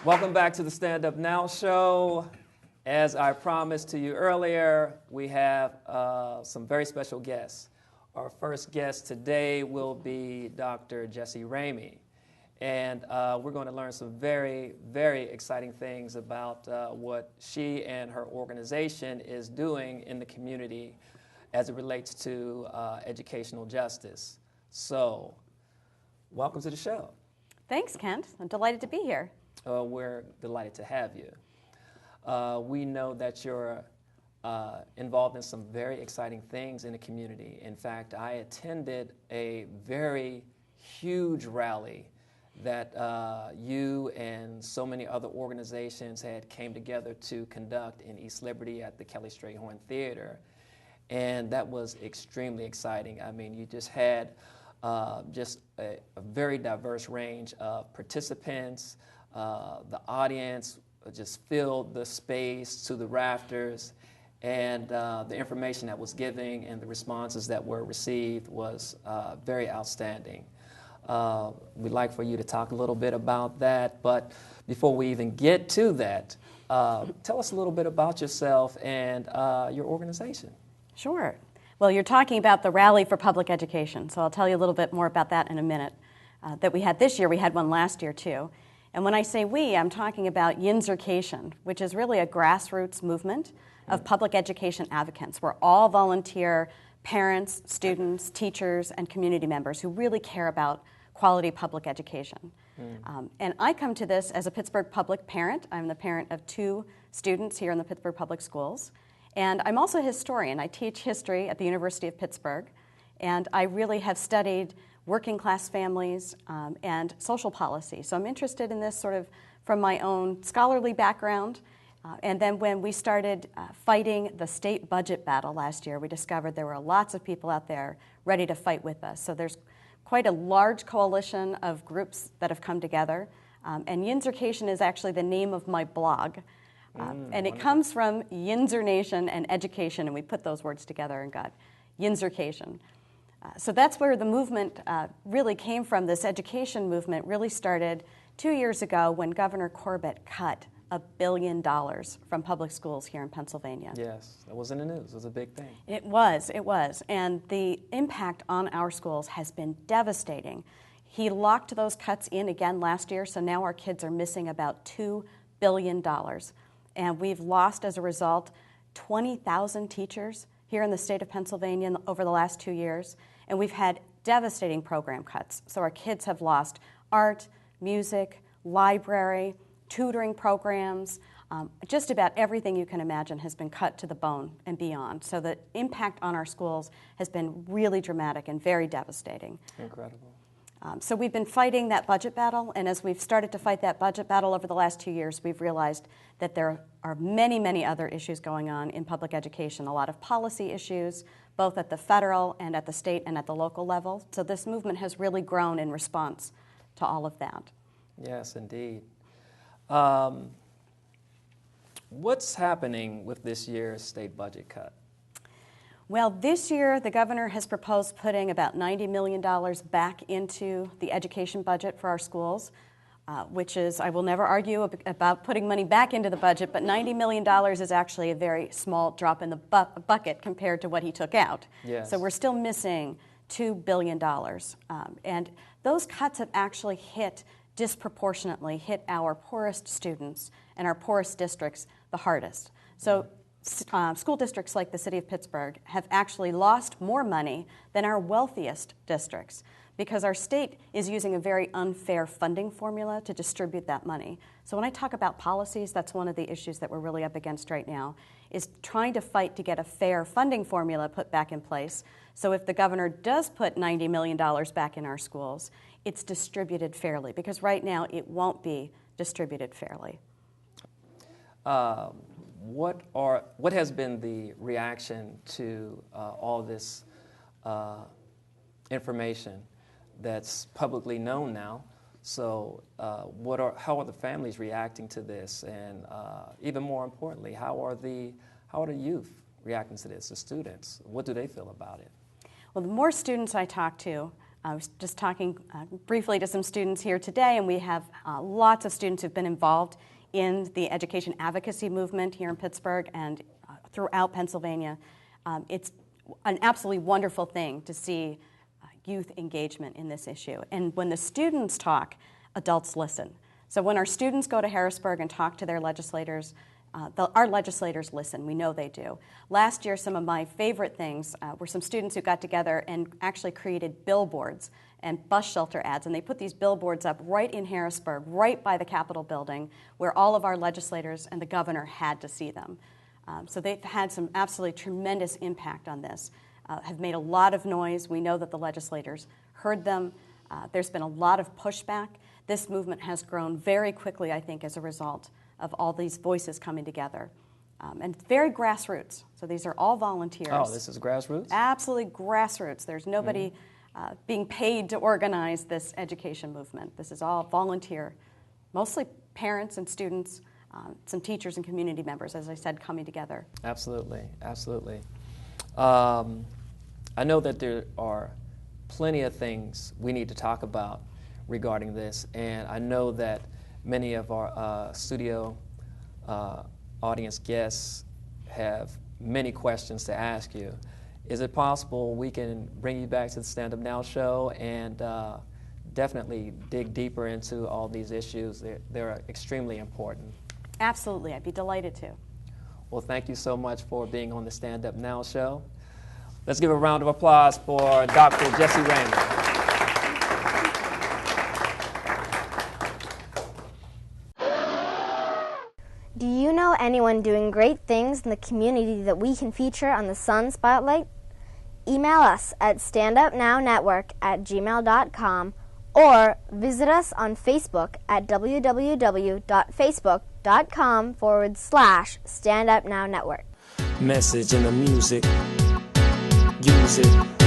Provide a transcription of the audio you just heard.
Welcome back to the Stand Up Now show. As I promised to you earlier, we have some very special guests. Our first guest today will be Dr. Jessie Ramey. And we're going to learn some very, very exciting things about what she and her organization is doing in the community as it relates to educational justice. So, welcome to the show. Thanks, Kent. I'm delighted to be here. We're delighted to have you. We know that you're involved in some very exciting things in the community. In fact, I attended a very huge rally that you and so many other organizations had came together to conduct in East Liberty at the Kelly Strayhorn Theater. And that was extremely exciting. I mean, you just had just a very diverse range of participants. The audience just filled the space to the rafters, and the information that was given and the responses that were received was very outstanding. We'd like for you to talk a little bit about that, but before we even get to that, tell us a little bit about yourself and your organization. Sure. Well, you're talking about the Rally for Public Education, so I'll tell you a little bit more about that in a minute. That we had this year, we had one last year too. And when I say we, I'm talking about Yinzercation, which is really a grassroots movement of public education advocates. We're all volunteer parents, students, teachers, and community members who really care about quality public education. And I come to this as a Pittsburgh public parent. I'm the parent of 2 students here in the Pittsburgh Public Schools. And I'm also a historian. I teach history at the University of Pittsburgh. And I really have studied working class families and social policy. So I'm interested in this sort of from my own scholarly background. And then when we started fighting the state budget battle last year, we discovered there were lots of people out there ready to fight with us. So there's quite a large coalition of groups that have come together. And Yinzercation is actually the name of my blog. And it comes from Yinzer Nation and education, and we put those words together and got Yinzercation. So that's where the movement really came from. This education movement really started 2 years ago when Governor Corbett cut $1 billion from public schools here in Pennsylvania. Yes, that was in the news. It was a big thing. It was. And the impact on our schools has been devastating. He locked those cuts in again last year, so now our kids are missing about $2 billion. And we've lost, as a result, 20,000 teachers here in the state of Pennsylvania over the last 2 years. And we've had devastating program cuts. So our kids have lost art, music, library, tutoring programs. Just about everything you can imagine has been cut to the bone and beyond. So the impact on our schools has been really dramatic and very devastating. Incredible. So we've been fighting that budget battle, and as we've started to fight that budget battle over the last 2 years, we've realized that there are many, many other issues going on in public education, a lot of policy issues, both at the federal and at the state and at the local level. So this movement has really grown in response to all of that. Yes, indeed. What's happening with this year's state budget cut? Well, this year, the governor has proposed putting about $90 million back into the education budget for our schools, which is, I will never argue about putting money back into the budget, but $90 million is actually a very small drop in the bucket compared to what he took out. Yes. So we're still missing $2 billion. And those cuts have actually disproportionately hit our poorest students and our poorest districts the hardest. So school districts like the city of Pittsburgh have actually lost more money than our wealthiest districts because our state is using a very unfair funding formula to distribute that money. So when I talk about policies, that's one of the issues that we're really up against right now, is trying to fight to get a fair funding formula put back in place. So if the governor does put $90 million back in our schools, it's distributed fairly, because right now it won't be distributed fairly. What has been the reaction to all this information that's publicly known now? So how are the families reacting to this? And even more importantly, how are the youth reacting to this, the students? What do they feel about it? Well, the more students I talk to, I was just talking briefly to some students here today, and we have lots of students who've been involved in the education advocacy movement here in Pittsburgh and throughout Pennsylvania. It's an absolutely wonderful thing to see youth engagement in this issue. And when the students talk, adults listen. So when our students go to Harrisburg and talk to their legislators, our legislators listen. We know they do. Last year, some of my favorite things were some students who got together and actually created billboards and bus shelter ads, and they put these billboards up right in Harrisburg, right by the Capitol building, where all of our legislators and the governor had to see them. So they've had some absolutely tremendous impact on this, have made a lot of noise. We know that the legislators heard them. There's been a lot of pushback. This movement has grown very quickly, I think, as a result of all these voices coming together. And very grassroots. So these are all volunteers. Oh, this is grassroots? Absolutely grassroots. There's nobody being paid to organize this education movement. This is all volunteer, mostly parents and students, some teachers and community members, as I said, coming together. Absolutely, absolutely. I know that there are plenty of things we need to talk about regarding this, and I know that many of our studio audience guests have many questions to ask you. Is it possible we can bring you back to the Stand Up Now show and definitely dig deeper into all these issues? They're extremely important. Absolutely, I'd be delighted to. Well, thank you so much for being on the Stand Up Now show. Let's give a round of applause for Dr. Jessie Ramey. Do you know anyone doing great things in the community that we can feature on the Sun Spotlight? Email us at standupnownetwork@gmail.com or visit us on Facebook at www.facebook.com/standupnownetwork. Message in the music, use it.